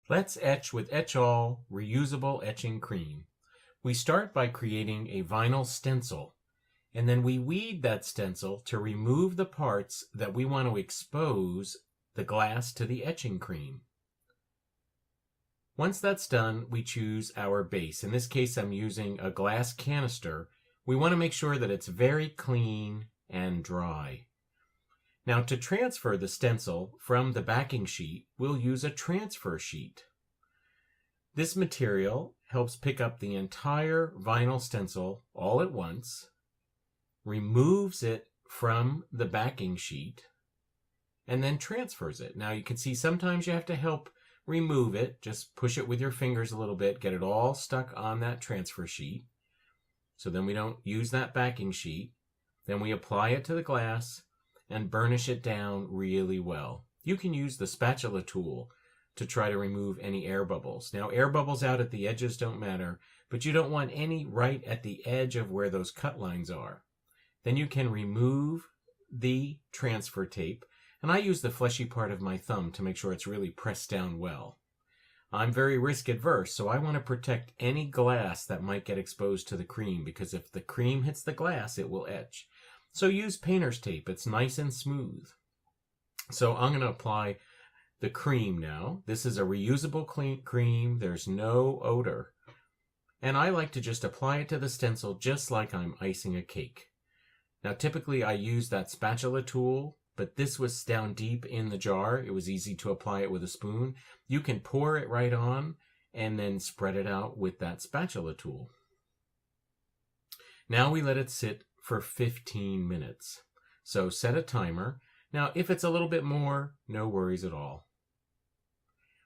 Let's etch with etchall Reusable Etching Crème. We start by creating a vinyl stencil, and then we weed that stencil to remove the parts that we want to expose the glass to the etching cream. Once that's done, we choose our base. In this case, I'm using a glass canister. We want to make sure that it's very clean and dry. Now, to transfer the stencil from the backing sheet, we'll use a transfer sheet. This material helps pick up the entire vinyl stencil all at once, removes it from the backing sheet, and then transfers it. Now, you can see sometimes you have to help remove it. Just push it with your fingers a little bit, get it all stuck on that transfer sheet. So then we don't use that backing sheet. Then we apply it to the glass and burnish it down really well. You can use the spatula tool to try to remove any air bubbles. Now, air bubbles out at the edges don't matter, but you don't want any right at the edge of where those cut lines are. Then you can remove the transfer tape, and I use the fleshy part of my thumb to make sure it's really pressed down well. I'm very risk adverse, so I want to protect any glass that might get exposed to the cream, because if the cream hits the glass, it will etch. So use painter's tape. It's nice and smooth. So I'm going to apply the cream now. This is a reusable cream. There's no odor. And I like to just apply it to the stencil just like I'm icing a cake. Now, typically I use that spatula tool, but this was down deep in the jar. It was easy to apply it with a spoon. You can pour it right on and then spread it out with that spatula tool. Now we let it sit for 15 minutes. So set a timer. Now, if it's a little bit more, no worries at all.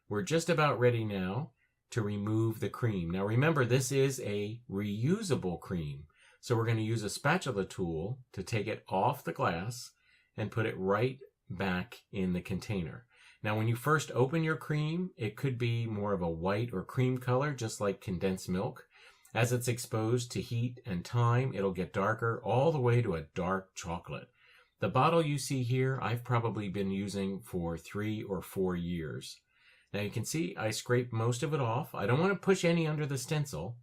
We're just about ready now to remove the cream. Now remember, this is a reusable cream. So we're going to use a spatula tool to take it off the glass and put it right back in the container. Now, when you first open your cream, it could be more of a white or cream color, just like condensed milk. As it's exposed to heat and time, it'll get darker all the way to a dark chocolate. The bottle you see here, I've probably been using for 3 or 4 years. Now you can see I scraped most of it off. I don't want to push any under the stencil.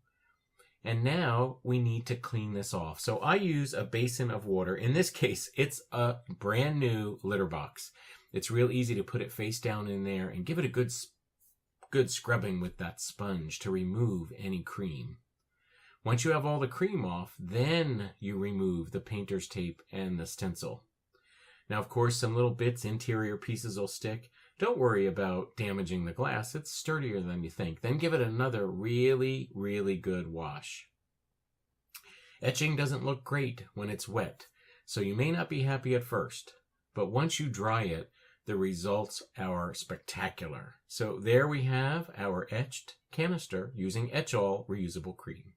And now we need to clean this off. So I use a basin of water. In this case, it's a brand new litter box. It's real easy to put it face down in there and give it a good scrubbing with that sponge to remove any cream. Once you have all the cream off, then you remove the painter's tape and the stencil. Now, of course, some little bits, interior pieces will stick. Don't worry about damaging the glass. It's sturdier than you think. Then give it another really, really good wash. Etching doesn't look great when it's wet, so you may not be happy at first. But once you dry it, the results are spectacular. So there we have our etched canister using etchall Reusable Crème.